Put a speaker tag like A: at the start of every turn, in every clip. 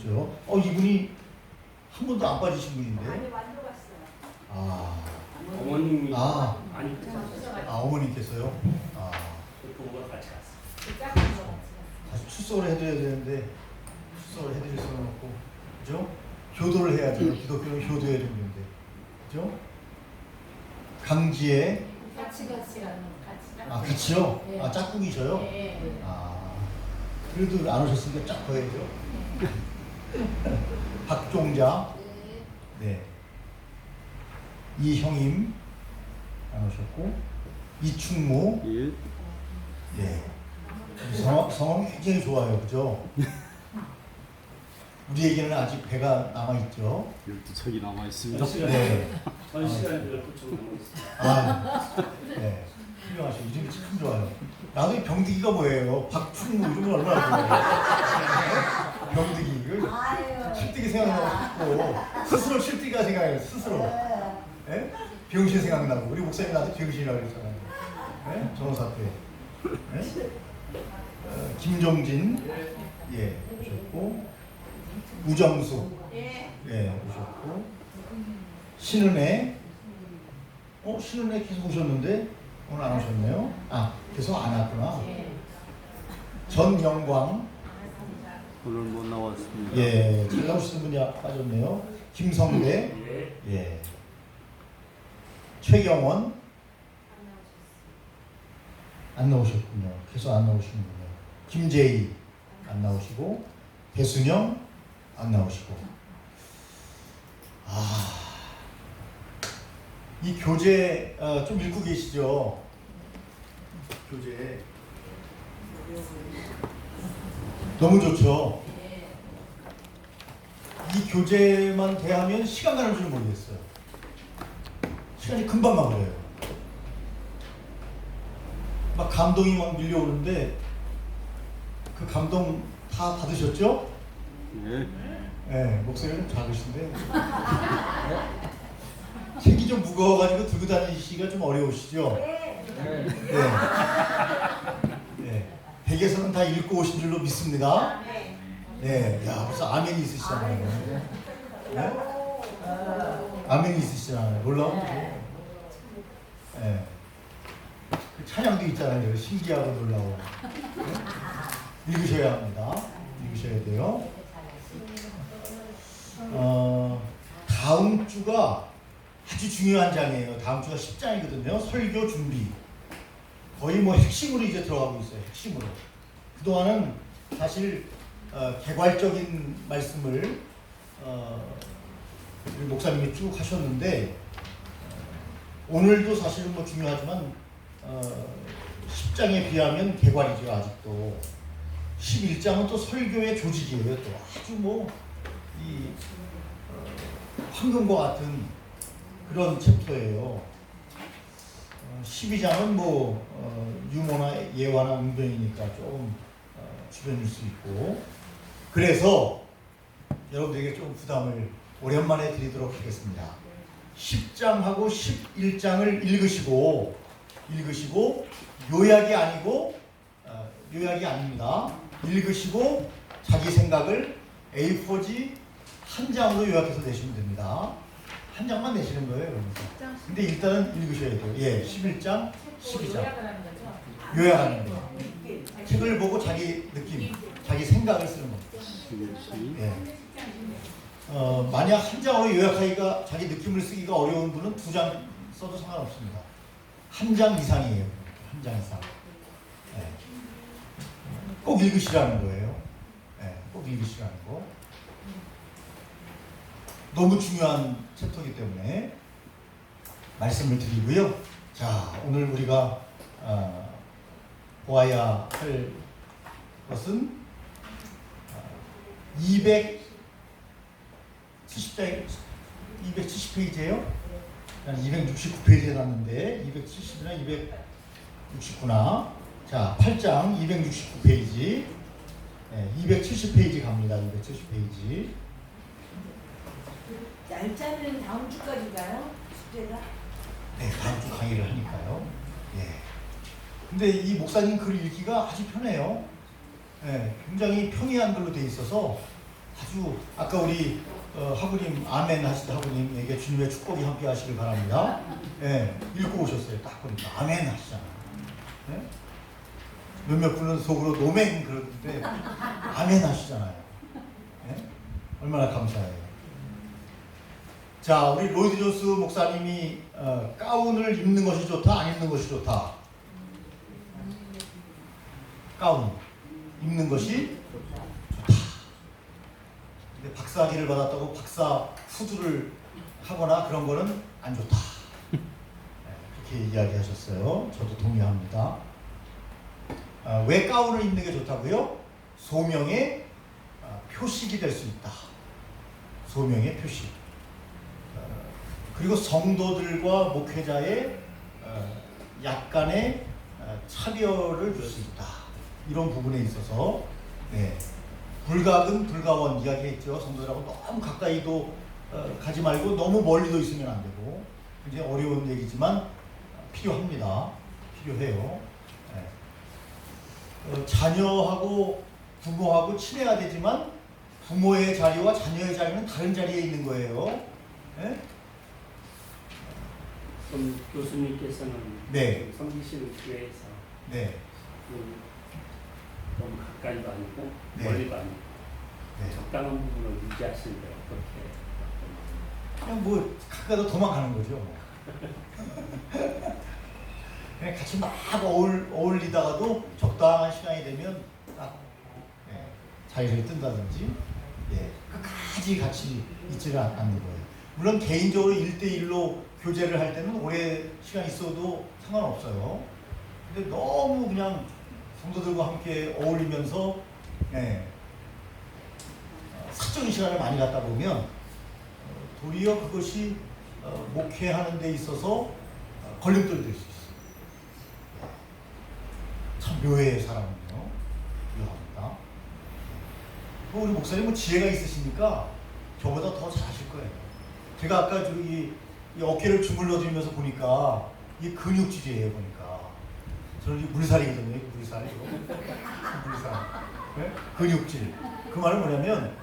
A: 그죠? 이분이 한 번도 안 빠지신 분인데.
B: 많이 만들어봤어요.
C: 어머님이
A: 아.
C: 많이
A: 어머님께서요?
C: 부부가 같이 갔어.
B: 그 작은 거 같이
A: 다시 출석을 해드려야 되는데 출석을 해드릴 수는 없고, 그죠? 효도를 해야죠. 기독교는 효도해야 되는데, 그죠? 강지에
B: 같이 가는 같이.
A: 같이요?
B: 네.
A: 짝꿍이셔요?
B: 네.
A: 그래도 안 오셨으니까 짝 거야죠. 박종자, 네, 이형임 안 오셨고, 이충무, 예, 성함 굉장히 좋아요, 그죠? 우리에게는 아직 배가 남아 있죠.
D: 12척이 남아 있습니다.
A: 네.
C: 전 시간 12초 넘어 있어.
A: 네, 훌륭하셔. 이름이 참 좋아요. 나도 이 병득이가 뭐예요? 박충무 이름은 얼마나 좋아요? 병득이 이거 칠뜨기 생각나고 스스로 칠뜨기가 생각해요. 스스로. 네? 병신 생각나고 우리 목사님 나한테 병신이라고 그랬잖아요. 네? 전호사 때. 네? 김종진 예 오셨고, 우정수 예 오셨고, 신은혜 신은혜 계속 오셨는데 오늘 안 오셨네요. 계속 안 왔구나. 전영광
D: 오늘 못 나왔습니다.
A: 예 잘 나오시는 분이 빠졌네요. 김성대 예 최경원 안 나오셨군요. 계속 안 나오시는군요. 김재희 안 나오시고, 배순영 안 나오시고. 이 교재 좀 읽고 계시죠? 교재 너무 좋죠. 이 교재만 대하면 시간 가는 줄 모르겠어요. 시간이 금방 가버려요. 막 감동이 막 밀려오는데 그 감동 다 받으셨죠?
D: 네.
A: 네, 목소리는 작으신데 네? 책이 좀 무거워가지고 들고 다니시기가 좀 어려우시죠? 네. 네. 댁에서는 다 읽고 오신 줄로 믿습니다. 네, 야 벌써 아멘이 있으시잖아요. 네? 아멘이 있으시잖아요. 놀라운 네. 그 찬양도 있잖아요. 신기하고 놀라워. 네? 읽으셔야 합니다. 읽으셔야 돼요. 다음 주가 아주 중요한 장이에요. 다음 주가 10장이거든요. 설교 준비. 거의 뭐 핵심으로 이제 들어가고 있어요. 핵심으로. 그동안은 사실 개괄적인 말씀을 우리 목사님이 쭉 하셨는데 오늘도 사실은 뭐 중요하지만 10장에 비하면 개괄이죠. 아직도 11장은 또 설교의 조직이에요. 또 아주 뭐 이 황금과 같은 그런 챕터예요. 12장은 뭐 유머나 예화나 운동이니까 조금 주변일 수 있고, 그래서 여러분들에게 좀 부담을 오랜만에 드리도록 하겠습니다. 10장하고 11장을 읽으시고 요약이 아니고 요약이 아닙니다. 읽으시고 자기 생각을 A4지 한 장으로 요약해서 내시면 됩니다. 한 장만 내시는 거예요. 그러니까. 근데 일단은 읽으셔야 돼요. 예, 11장, 12장. 요약하는 거. 책을 보고 자기 느낌, 자기 생각을 쓰는 겁니다. 예. 만약 한 장으로 요약하기가, 자기 느낌을 쓰기가 어려운 분은 2장 써도 상관없습니다. 한 장 이상이에요. 한 장 이상. 예. 꼭 읽으시라는 거예요. 예, 꼭 읽으시라는 거. 너무 중요한 챕터이기 때문에 말씀을 드리고요. 자, 오늘 우리가 보아야 할 것은 270페이지예요. 269페이지에 났는데 270이나 269나. 자, 8장 269페이지. 270페이지 갑니다. 270페이지.
B: 날짜는 다음 주까지인가요? 숙제가?
A: 네, 다음 주 강의를 하니까요. 예. 근데 이 목사님 글 읽기가 아주 편해요. 예, 굉장히 평이한 글로 돼 있어서 아주 아까 우리 하구님 아멘 하시던 하구님에게 주님의 축복이 함께 하시길 바랍니다. 예, 읽고 오셨어요. 딱 보니까 아멘 하시잖아요. 예? 몇몇 분은 속으로 노멘 그러는데 아멘 하시잖아요. 예? 얼마나 감사해요. 자, 우리 로이드 존스 목사님이 가운을 입는 것이 좋다, 안 입는 것이 좋다? 가운 입는 것이 좋다. 근데 박사학위를 받았다고 박사 후두를 하거나 그런 거는 안 좋다. 그렇게 이야기하셨어요. 저도 동의합니다. 왜 가운을 입는 게 좋다고요? 소명의 표식이 될 수 있다. 소명의 표식. 그리고 성도들과 목회자의 약간의 차별을 줄 수 있다. 이런 부분에 있어서 네. 불가근 불가원 이야기했죠. 성도들하고 너무 가까이도 가지 말고 너무 멀리도 있으면 안 되고 굉장히 어려운 얘기지만 필요합니다. 필요해요. 네. 자녀하고 부모하고 친해야 되지만 부모의 자리와 자녀의 자리는 다른 자리에 있는 거예요. 네?
C: 그럼 교수님께서는
A: 네.
C: 섬기시는 교회에서
A: 네.
C: 너무 가까이도 아니고
A: 네.
C: 멀리도 아니고
A: 네.
C: 적당한 부분을 유지하시는데 어떻게?
A: 그냥 뭐 가까이도 도망가는 거죠. 그냥 같이 막 어울리다가도 적당한 시간이 되면 딱 자리를 뜬다든지 끝까지 같이 있지를 않는 거예요. 물론 개인적으로 1대1로 교제를 할 때는 오래 시간 있어도 상관없어요. 근데 너무 그냥 성도들과 함께 어울리면서 사적인 시간을 많이 갖다 보면 도리어 그것이 목회하는 데 있어서 걸림돌이 될 수 있어요. 참 묘해요, 사람은요. 묘합니다. 우리 목사님은 지혜가 있으시니까 저보다 더 잘하실 거예요. 제가 아까 저기 이 어깨를 주물러 주면서 보니까 이게 근육질이에요, 보니까. 저는 이 물살이거든요, 물살. 물살. 네? 근육질. 그 말은 뭐냐면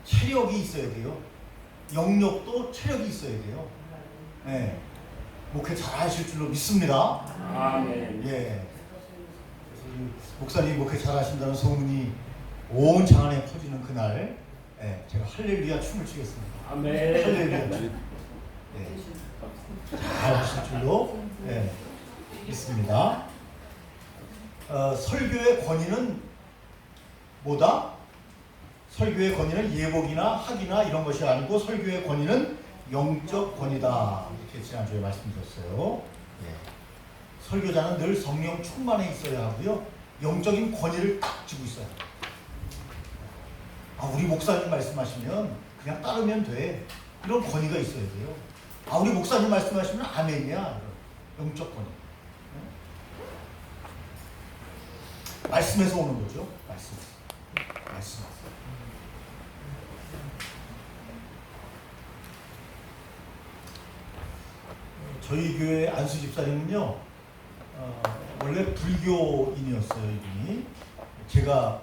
A: 체력이 있어야 돼요. 영역도 체력이 있어야 돼요. 네. 목회 잘 하실 줄로 믿습니다.
C: 아멘.
A: 예. 그래서 목사님 목회 잘 하신다는 소문이 온 장안에 퍼지는 그날, 제가 할렐루야 춤을 추겠습니다.
C: 아멘.
A: 할렐루야 춤. 잘 하실 줄로 믿습니다. 설교의 권위는 뭐다? 설교의 권위는 예복이나 학이나 이런 것이 아니고 설교의 권위는 영적 권위다. 이렇게 지난주에 말씀드렸어요. 설교자는 늘 성령 충만해 있어야 하고요. 영적인 권위를 딱 쥐고 있어야 합니다. 우리 목사님 말씀하시면 그냥 따르면 돼. 이런 권위가 있어야 돼요. 우리 목사님 말씀하시면 아멘이야. 영적 권위. 말씀에서 오는 거죠. 말씀. 저희 교회 안수 집사님은요, 원래 불교인이었어요, 이분이. 제가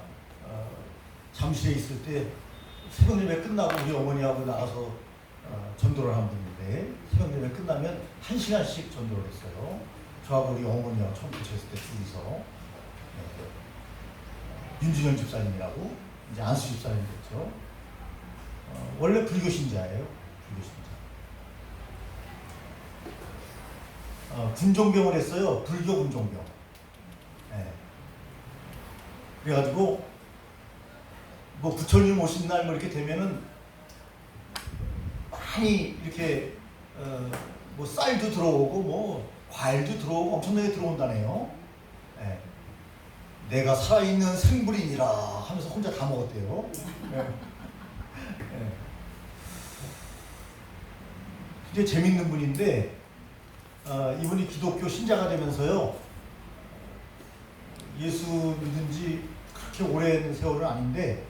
A: 잠실에 있을 때 새벽 예배 끝나고 우리 어머니하고 나가서 전도를 하는 분인데, 새벽 예배 끝나면 1시간씩 전도를 했어요. 저하고 우리 어머니하고 처음 교체했을 때 둘이서. 윤준영 집사님이라고, 이제 안수 집사님 됐죠. 원래 불교 신자예요. 불교 신자. 군종병을 했어요. 불교 군종병. 그래가지고 뭐 부처님 오신 날 뭐 이렇게 되면은 많이 이렇게 뭐 쌀도 들어오고 뭐 과일도 들어오고 엄청나게 들어온다네요. 내가 살아있는 생불이니라 하면서 혼자 다 먹었대요. 굉장히 재밌는 분인데 이분이 기독교 신자가 되면서요, 예수 믿은 지 그렇게 오랜 세월은 아닌데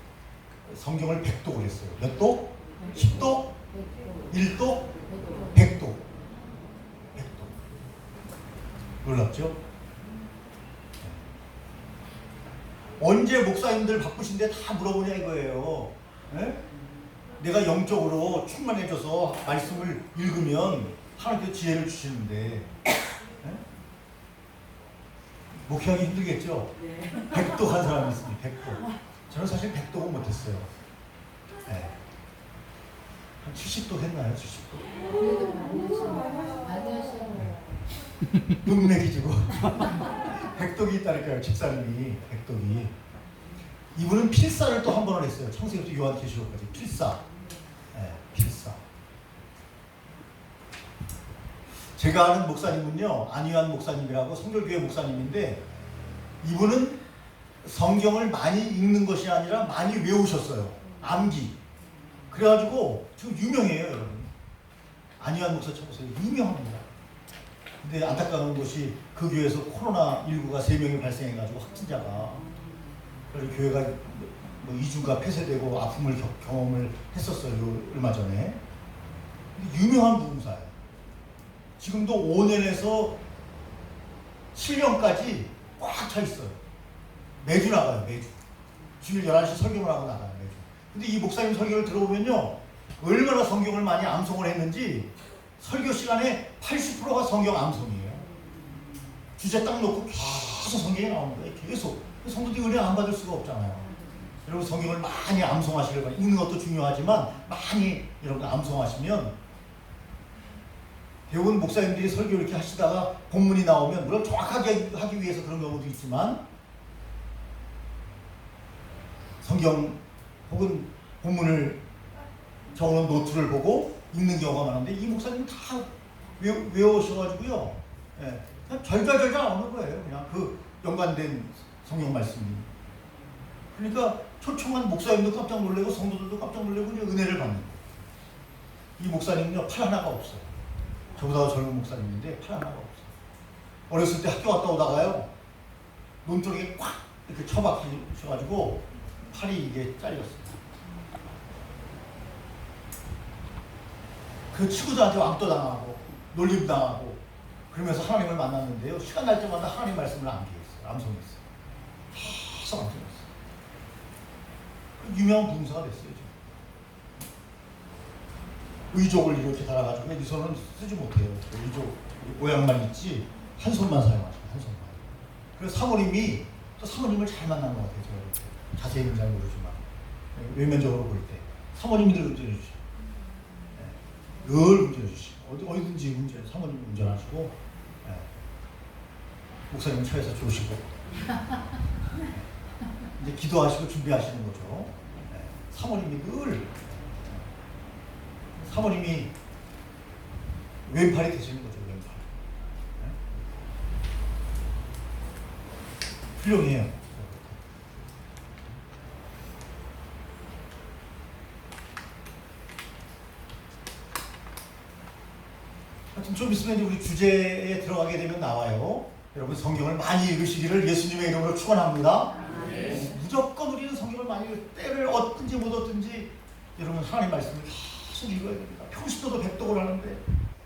A: 성경을 100독을 했어요. 몇 독? 10독? 1독? 100독. 놀랍죠? 언제 목사님들 바쁘신데 다 물어보냐 이거예요. 예? 내가 영적으로 충만해져서 말씀을 읽으면 하나님께서 지혜를 주시는데 예? 목회하기 힘들겠죠?
B: 네.
A: 백독한 사람이 있습니다. 백독. 저는 사실 백독은 못했어요. 예. 한 70독 했나요? 70독?
B: 그래도 많이 하시고.
A: 눈매 기지고 백독이 있다니까요. 집사님이 백독이. 이분은 필사를 또 한 번을 했어요. 창세기부터 요한계시록까지 필사. 네, 필사. 제가 아는 목사님은요, 안희환 목사님이라고 성결교회 목사님인데 이분은 성경을 많이 읽는 것이 아니라 많이 외우셨어요. 암기. 그래가지고 지금 유명해요, 여러분. 안희환 목사 쳐보세요. 유명합니다. 근데 안타까운 것이 그 교회에서 코로나19가 3명이 발생해가지고 확진자가, 그래서 교회가 뭐 2주가 폐쇄되고 아픔을 경험을 했었어요. 얼마 전에. 근데 유명한 부흥사예요. 지금도 5년에서 7년까지 꽉 차 있어요. 매주 나가요. 매주. 주일 11시 설교를 하고 나가요. 매주. 근데 이 목사님 설교를 들어보면요, 얼마나 성경을 많이 암송을 했는지 설교 시간에 80%가 성경 암송이에요. 주제 딱 놓고 계속 성경이 나오는 거예요. 계속. 성도들이 은혜 안 받을 수가 없잖아요. 여러분 성경을 많이 암송하시길 바랍니다. 읽는 것도 중요하지만 많이 여러분 암송하시면, 대부분 목사님들이 설교 이렇게 하시다가 본문이 나오면 물론 정확하게 하기 위해서 그런 경우도 있지만 성경 혹은 본문을 적어놓은 노트를 보고 읽는 경우가 많은데 이 목사님은 다 외우셔가지고요, 예, 그냥 절절절절 나오는 거예요. 그냥 그 연관된 성경 말씀이. 그러니까 초청한 목사님도 깜짝 놀래고 성도들도 깜짝 놀래고 은혜를 받는 거예요. 이 목사님은요, 팔 하나가 없어요. 저보다 젊은 목사님인데 팔 하나가 없어요. 어렸을 때 학교 갔다 오다가요, 논두렁에 꽉 이렇게 처박히셔가지고 팔이 이게 잘렸어요. 그 친구들한테 왕따당하고 놀림당하고 그러면서 하나님을 만났는데요, 시간 날 때마다 하나님 말씀을 암기했어요. 암송했어요. 계속 암송했어요. 유명한 부흥사가 됐어요. 지금. 의족을 이렇게 달아가지고 이 손은 쓰지 못해요. 의족 모양만 있지 한 손만 사용하시고 한 손만. 그래서 사모님이 또 사모님을 잘 만난 것 같아요. 제가 이렇게 자세히는 잘 모르지만 외면적으로 볼 때 사모님이 늘 운전해 주시고, 늘 운전해 주시고 어디든지 사모님 운전하시고, 목사님 차에서 조시고 이제 기도하시고 준비하시는 거죠. 사모님이 늘 사모님이 왼팔이 되시는 거죠. 왼팔. 훌륭해요. 하여튼 좀 있으면 이제 우리 주제에 들어가게 되면 나와요. 여러분 성경을 많이 읽으시기를 예수님의 이름으로 축원합니다. 무조건 우리는 성경을 많이 읽을 때를 얻든지 못 얻든지 여러분 하나님 말씀을 계속 읽어야 됩니다. 평신도도 백독을 하는데,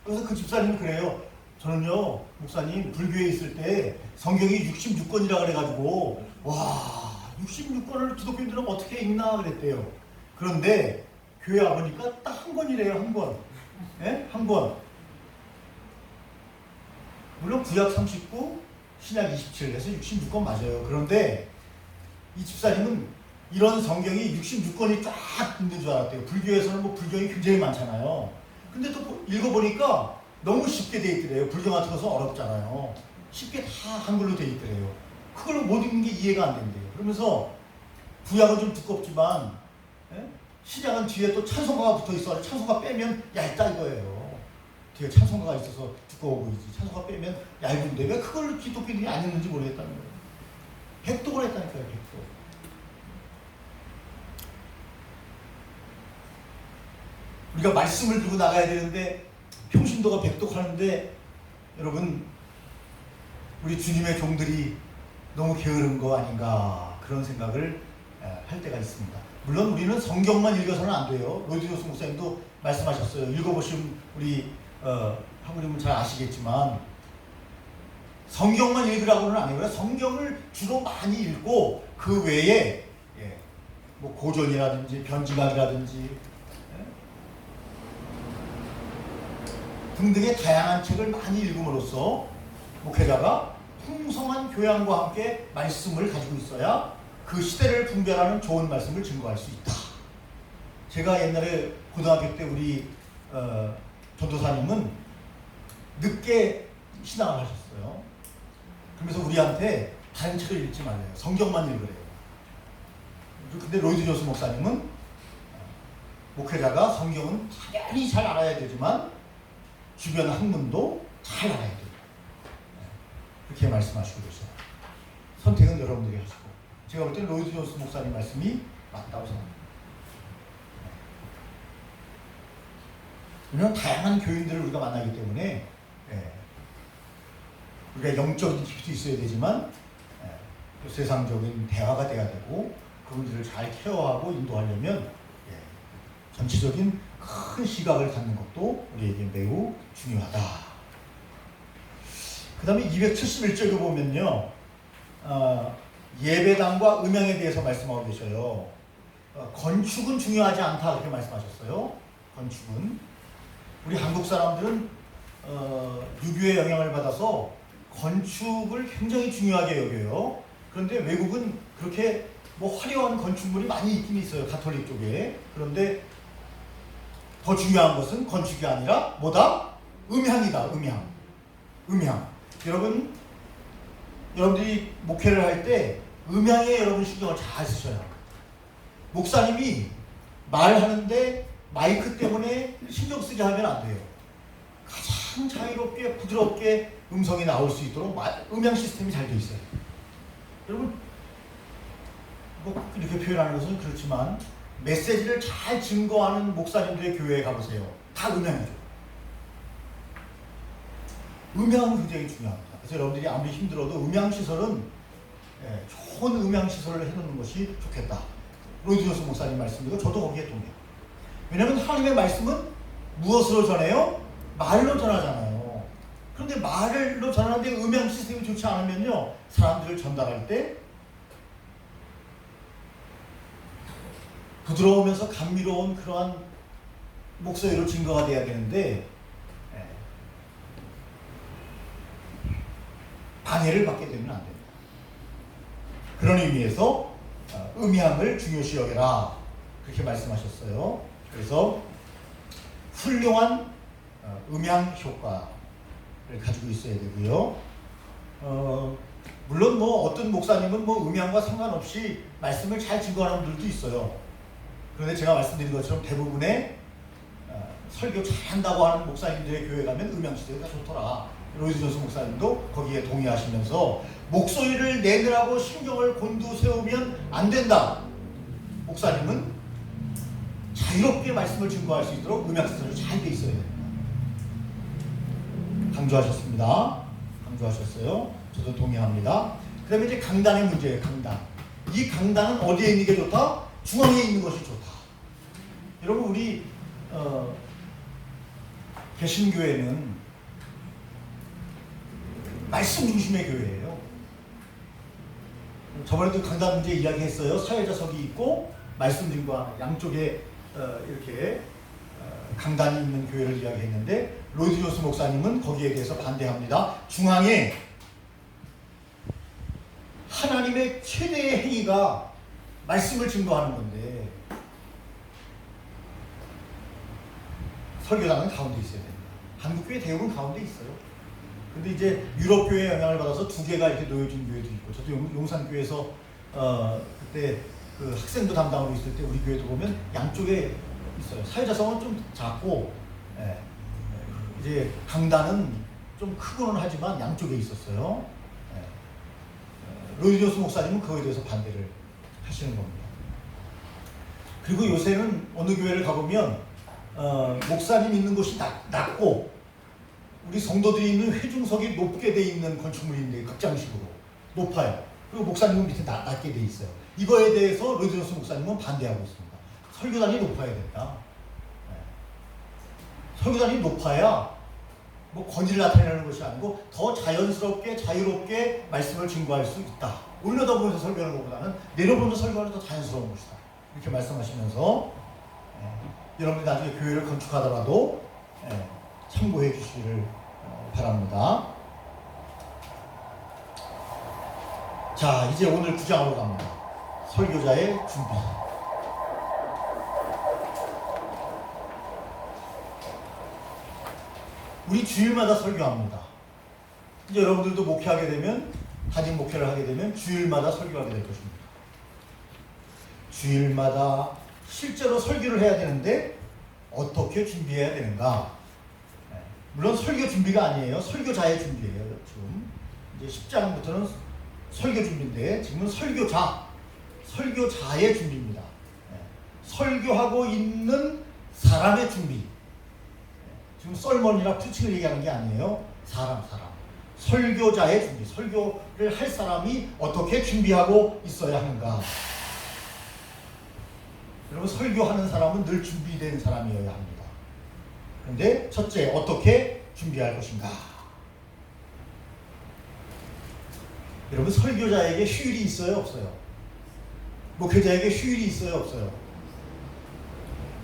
A: 그래서 그 집사님은 그래요. 저는요, 목사님 불교에 있을 때 성경이 66권이라 그래가지고 와 66권을 기독교인들은 어떻게 읽나 그랬대요. 그런데 교회 와보니까 딱 한 권이래요. 한 권. 예? 한 권. 물론 구약 39, 신약 27 해서 66권 맞아요. 그런데 이 집사님은 이런 성경이 66권이 쫙 있는 줄 알았대요. 불교에서는 뭐 불경이 굉장히 많잖아요. 근데 또 읽어보니까 너무 쉽게 돼 있더래요. 불교 같은 것은 어렵잖아요. 쉽게 다 한글로 돼 있더래요. 그걸 못 읽는 게 이해가 안 된대요. 그러면서 구약은 좀 두껍지만, 예? 신약은 뒤에 또 찬송가가 붙어 있어. 찬송가 빼면 얇다 이거예요. 뒤에 찬송가가 있어서 두꺼워 보이지. 찬송가 빼면 얇은데 왜 그걸 기독교인들이 안 읽는지 모르겠다는 거예요. 백독을 했다니까요. 백독. 우리가 말씀을 들고 나가야 되는데 평신도가 백독하는데 여러분 우리 주님의 종들이 너무 게으른 거 아닌가 그런 생각을 할 때가 있습니다. 물론 우리는 성경만 읽어서는 안 돼요. 로디노스 목사님도 말씀하셨어요. 읽어보시면 우리 한국님은 잘 아시겠지만 성경만 읽으라고는 아니고요. 성경을 주로 많이 읽고 그 외에 뭐 고전이라든지 변지각이라든지 등등의 다양한 책을 많이 읽음으로써 목회자가 풍성한 교양과 함께 말씀을 가지고 있어야 그 시대를 분별하는 좋은 말씀을 증거할 수 있다. 제가 옛날에 고등학교 때 우리 전도사님은 늦게 신앙을 하셨어요. 그러면서 우리한테 다른 책을 읽지 말래요. 성경만 읽으래요. 근데 로이드 존스 목사님은 목회자가 성경은 당연히 잘 알아야 되지만 주변 학문도 잘 알아야 돼요. 그렇게 말씀하시고 계세요. 선택은 여러분들이 하시고, 제가 볼 때는 로이드 존스 목사님 말씀이 맞다고 생각합니다. 이런 다양한 교인들을 우리가 만나기 때문에 우리가 영적인 깊이도 있어야 되지만 또 세상적인 대화가 돼야 되고 그분들을 잘 케어하고 인도하려면 전체적인 큰 시각을 갖는 것도 우리에게 매우 중요하다. 그 다음에 271쪽에 보면요, 예배당과 음향에 대해서 말씀하고 계셔요. 건축은 중요하지 않다 그렇게 말씀하셨어요. 건축은 우리 한국 사람들은 유교의 영향을 받아서 건축을 굉장히 중요하게 여겨요. 그런데 외국은 그렇게 뭐 화려한 건축물이 많이 있긴 있어요. 가톨릭 쪽에. 그런데 더 중요한 것은 건축이 아니라 뭐다? 음향이다. 음향. 여러분들이 목회를 할 때 음향에 여러분 신경을 잘 쓰셔야 합니다. 목사님이 말하는데 마이크 때문에 신경 쓰게 하면 안 돼요. 가장 자유롭게 부드럽게 음성이 나올 수 있도록 음향 시스템이 잘 돼 있어요. 여러분 뭐 이렇게 표현하는 것은 그렇지만 메시지를 잘 증거하는 목사님들의 교회에 가보세요. 다 음향이죠. 음향은 굉장히 중요합니다. 그래서 여러분들이 아무리 힘들어도 음향시설은 좋은 음향시설을 해놓는 것이 좋겠다. 로이드 존스 목사님 말씀이고 저도 거기에 동의해요. 왜냐하면 하나님의 말씀은 무엇으로 전해요? 말로 전하잖아요. 그런데 말로 전하는데 음향 시스템이 좋지 않으면요, 사람들을 전달할 때 부드러우면서 감미로운 그러한 목소리로 증거가 돼야 되는데 방해를 받게 되면 안 됩니다. 그런 의미에서 음향을 중요시 여겨라 그렇게 말씀하셨어요. 그래서 훌륭한 음향 효과를 가지고 있어야 되고요. 물론 뭐 어떤 목사님은 뭐 음향과 상관없이 말씀을 잘 증거하는 분들도 있어요. 그런데 제가 말씀드린 것처럼 대부분의 설교 잘한다고 하는 목사님들의 교회 가면 음향 시대가 좋더라. 로이드 존스 목사님도 거기에 동의하시면서 목소리를 내느라고 신경을 곤두세우면 안 된다. 목사님은 자유롭게 말씀을 증거할 수 있도록 음향 시설이 잘 돼 있어야 됩니다. 강조하셨습니다. 강조하셨어요. 저도 동의합니다. 그 다음에 이제 강단의 문제예요. 강단. 이 강단은 어디에 있는 게 좋다? 중앙에 있는 것이 좋다. 여러분 우리 개신교회는 말씀 중심의 교회예요. 저번에도 강단 문제 이야기했어요. 사회자석이 있고 말씀들과 양쪽에 이렇게 강단이 있는 교회를 이야기했는데 로이드 존스 목사님은 거기에 대해서 반대합니다. 중앙에 하나님의 최대의 행위가 말씀을 증거하는 건데 설교단은 가운데 있어야 됩니다. 한국교회 대부분 가운데 있어요. 근데 이제 유럽교회의 영향을 받아서 두 개가 이렇게 놓여진 교회도 있고, 저도 용산교회에서 그때 그 학생부 담당으로 있을 때 우리 교회도 보면 양쪽에 있어요. 사회자성은 좀 작고, 이제 강단은 좀 크고는 하지만 양쪽에 있었어요. 로이드 존스 목사님은 그거에 대해서 반대를 하시는 겁니다. 그리고 요새는 어느 교회를 가보면 목사님 있는 곳이 낮고 우리 성도들이 있는 회중석이 높게 돼 있는 건축물인데 극장식으로 높아요. 그리고 목사님은 밑에 낮게 돼 있어요. 이거에 대해서 로이드 존스 목사님은 반대하고 있습니다. 설교단이 높아야 된다. 설교단이 높아야 뭐 권위를 나타내는 것이 아니고 더 자연스럽게 자유롭게 말씀을 증거할 수 있다. 올려다보면서 설교하는 것보다는 내려보면서 설교하는 게 더 자연스러운 것이다. 이렇게 말씀하시면서 여러분들이 나중에 교회를 건축하더라도 참고해 주시기를 바랍니다. 자, 이제 오늘 9장으로 갑니다. 설교자의 준비. 우리 주일마다 설교합니다. 이제 여러분들도 목회하게 되면, 단임 목회를 하게 되면 주일마다 설교하게 될 것입니다. 주일마다 실제로 설교를 해야 되는데 어떻게 준비해야 되는가? 물론 설교 준비가 아니에요. 설교자의 준비예요. 지금 이제 10장부터는 설교 준비인데 지금은 설교자의 준비입니다. 설교하고 있는 사람의 준비. 지금 썰머니나 프리칭을 얘기하는 게 아니에요. 사람. 설교자의 준비. 설교를 할 사람이 어떻게 준비하고 있어야 하는가. 여러분, 설교하는 사람은 늘 준비된 사람이어야 합니다. 그런데 첫째, 어떻게 준비할 것인가. 여러분, 설교자에게 휴일이 있어요, 없어요? 목회자에게 휴일이 있어요, 없어요?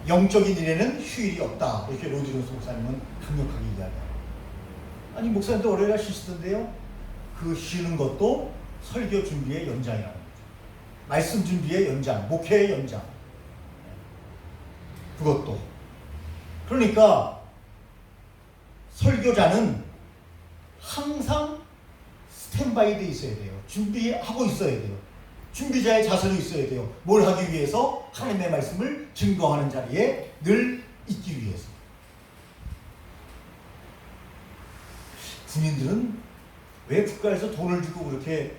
A: 영적인 일에는 휴일이 없다. 이렇게 로디로스 목사님은 강력하게 이야기합니다. 아니, 목사님도 월요일에 쉬시던데요? 그 쉬는 것도 설교 준비의 연장이라는 거죠. 말씀 준비의 연장, 목회의 연장. 그것도. 그러니까 설교자는 항상 스탠바이 돼 있어야 돼요. 준비하고 있어야 돼요. 준비자의 자세로 있어야 돼요. 뭘 하기 위해서? 하나님의 말씀을 증거하는 자리에 늘 있기 위해서. 군인들은 왜 국가에서 돈을 주고 그렇게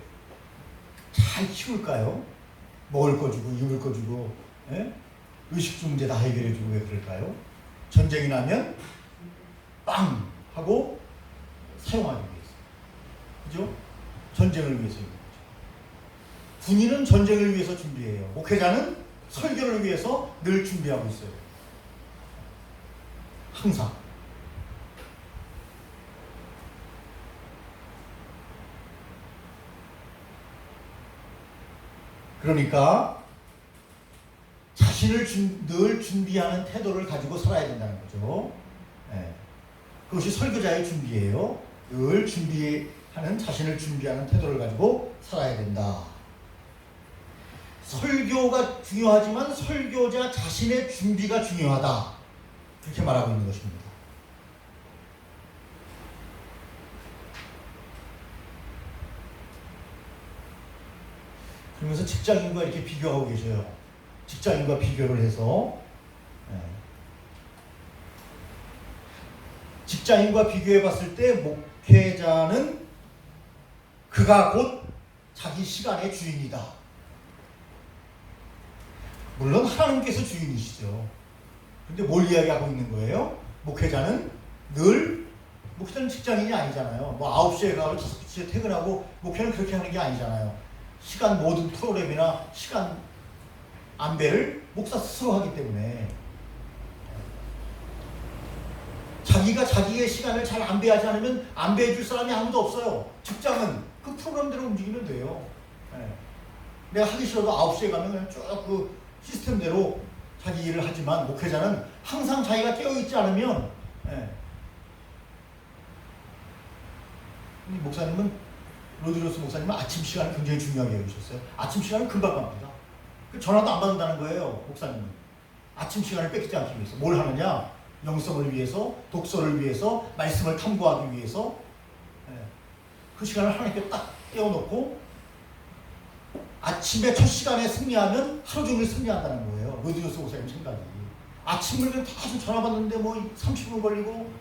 A: 잘 키울까요? 먹을 거 주고 입을 거 주고 의식주 문제 다 해결해 주고 왜 그럴까요? 전쟁이 나면 빵 하고 사용하기 위해서. 그죠? 전쟁을 위해서인 거죠. 군인은 전쟁을 위해서 준비해요. 목회자는 설교를 위해서 늘 준비하고 있어요. 항상. 그러니까 자신을 늘 준비하는 태도를 가지고 살아야 된다는 거죠. 그것이 설교자의 준비예요. 늘 준비하는, 자신을 준비하는 태도를 가지고 살아야 된다. 설교가 중요하지만 설교자 자신의 준비가 중요하다. 그렇게 말하고 있는 것입니다. 그러면서 직장인과 이렇게 비교하고 계셔요. 직장인과 비교를 해서 직장인과 비교해 봤을 때 목회자는 그가 곧 자기 시간의 주인이다. 물론 하나님께서 주인이시죠. 근데 뭘 이야기하고 있는 거예요? 목회자는 직장인이 아니잖아요. 뭐 9시에 가고 5시에 퇴근하고, 목회는 그렇게 하는 게 아니잖아요. 시간, 모든 프로그램이나 시간 안배를 목사 스스로 하기 때문에 자기가 자기의 시간을 잘 안배하지 않으면 안배해 줄 사람이 아무도 없어요. 직장은 그 프로그램대로 움직이면 돼요. 내가 하기 싫어도 9시에 가면 그냥 쭉 그 시스템대로 자기 일을 하지만, 목회자는 항상 자기가 깨어있지 않으면 로디로스 목사님은 아침 시간을 굉장히 중요하게 여기셨어요. 아침 시간은 금방 갑니다. 전화도 안 받는다는 거예요, 목사님은. 아침 시간을 뺏기지 않기 위해서. 뭘 하느냐? 영성을 위해서, 독서를 위해서, 말씀을 탐구하기 위해서. 그 시간을 하나님께 딱 떼어놓고 아침에 첫 시간에 승리하면 하루 종일 승리한다는 거예요. 로디로스 목사님 생각이. 아침을 그냥 계속 전화 받는데 뭐 30분 걸리고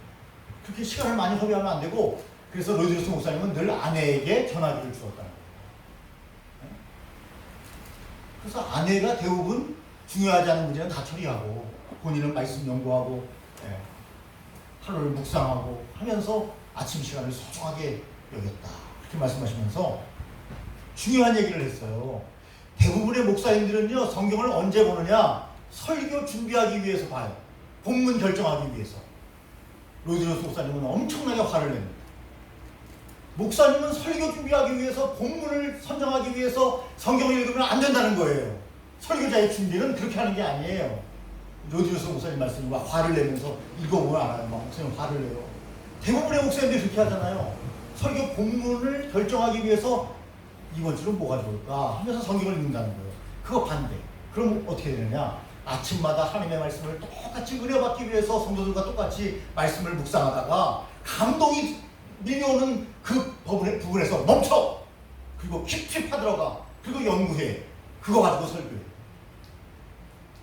A: 그렇게 시간을 많이 허비하면 안 되고, 그래서 로디로스 목사님은 늘 아내에게 전화기를 주었다는 거예요. 그래서 아내가 대부분 중요하지 않은 문제는 다 처리하고, 본인은 말씀 연구하고 하루를 묵상하고 하면서 아침 시간을 소중하게 여겼다. 그렇게 말씀하시면서 중요한 얘기를 했어요. 대부분의 목사님들은요, 성경을 언제 보느냐? 설교 준비하기 위해서 봐요. 본문 결정하기 위해서. 로디로스 목사님은 엄청나게 화를 냅니다. 목사님은 설교 준비하기 위해서 본문을 선정하기 위해서 성경을 읽으면 안 된다는 거예요. 설교자의 준비는 그렇게 하는 게 아니에요. 로디로스 목사님 말씀이 막 화를 내면서 읽어보면 알아요. 막 목사님 화를 내요. 대부분의 목사님들이 그렇게 하잖아요. 설교 본문을 결정하기 위해서 이번 주는 뭐가 좋을까 하면서 성경을 읽는다는 거예요. 그거 반대. 그럼 어떻게 되느냐? 아침마다 하나님의 말씀을 똑같이 은혜받기 위해서 성도들과 똑같이 말씀을 묵상하다가 감동이 밀려오는 그 부분에서 멈춰! 그리고 깊이 파들어가. 그리고 연구해. 그거 가지고 설교해.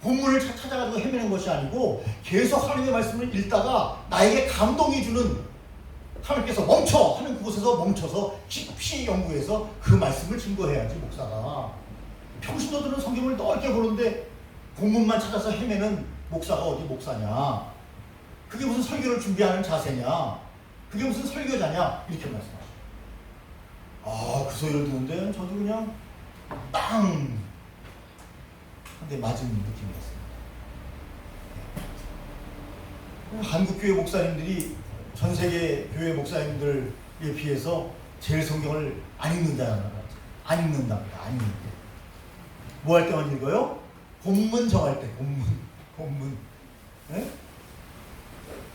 A: 본문을 찾아가지고 헤매는 것이 아니고 계속 하나님의 말씀을 읽다가 나에게 감동이 주는 하나님께서 멈춰! 하는 그곳에서 멈춰서 깊이 연구해서 그 말씀을 증거해야지 목사가. 평신도들은 성경을 넓게 보는데 본문만 찾아서 헤매는 목사가 어디 목사냐? 그게 무슨 설교를 준비하는 자세냐? 그게 무슨 설교자냐? 이렇게 말씀하시죠. 아, 그 소리를 듣는데 저도 그냥 땅! 한대 맞은 느낌이었습니다. 한국교회 목사님들이 전 세계 교회 목사님들에 비해서 제일 성경을 안 읽는답니다. 안 읽는답니다. 안 읽는데. 뭐 할 때만 읽어요? 본문 정할 때. 본문. 네?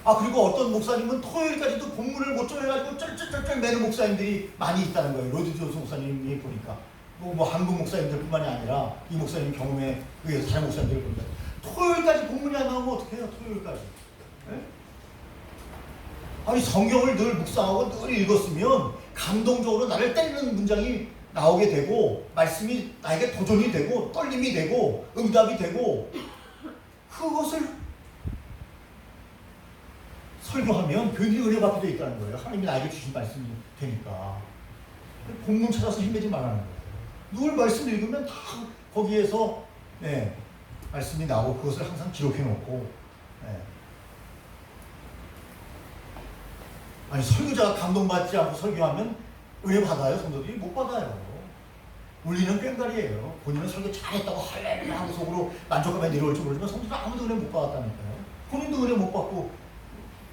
A: 아, 그리고 어떤 목사님은 토요일까지도 본문을 못 정해가지고 쩔쩔쩔쩔 매는 목사님들이 많이 있다는 거예요. 로디조스 목사님이 보니까. 뭐 한국 목사님들뿐만이 아니라 이 목사님 경험에 의해서 다른 목사님들을 보니까 토요일까지 본문이 안 나오면 어떡해요? 토요일까지. 네? 아니, 성경을 늘 묵상하고 늘 읽었으면 감동적으로 나를 때리는 문장이 나오게 되고 말씀이 나에게 도전이 되고 떨림이 되고 응답이 되고 그것을 설교하면 교인들이 은혜받게 되어 있다는 거예요. 하나님이 나에게 주신 말씀이 되니까. 본문 찾아서 힘내지 말라는 거예요. 누굴 말씀 읽으면 다 거기에서 네, 말씀이 나오고 그것을 항상 기록해 놓고 네. 아니, 설교자가 감동받지 않고 설교하면 은혜 받아요? 성도들이? 못 받아요. 울리는 꽹과리예요. 본인은 설교 잘했다고 할렐루야 하고 속으로 만족감에 내려올지 모르지만 성도들은 아무도 은혜 못 받았다니까요. 본인도 은혜 못 받고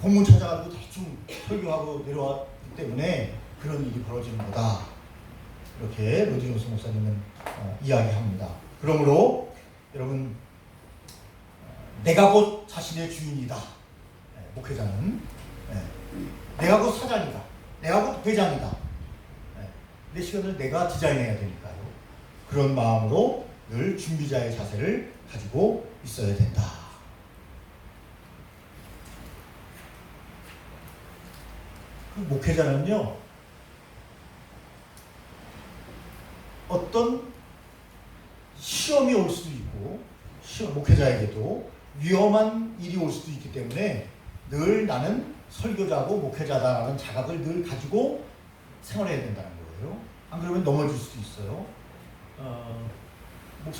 A: 본문 찾아가지고 대충 설교하고 내려왔기 때문에 그런 일이 벌어지는 거다. 이렇게 로디로스 목사님은 이야기합니다. 그러므로 여러분, 내가 곧 자신의 주인이다. 네, 목회자는 네. 내가 곧 사장이다. 내가 곧 회장이다. 네. 내 시간을 내가 디자인해야 되니까요. 그런 마음으로 늘 준비자의 자세를 가지고 있어야 된다. 그 목회자는요, 어떤 시험이 올 수도 있고, 목회자에게도 위험한 일이 올 수도 있기 때문에 늘 나는 설교자고 목회자다라는 자각을 늘 가지고 생활해야 된다는 거예요. 안 그러면 넘어질 수도 있어요.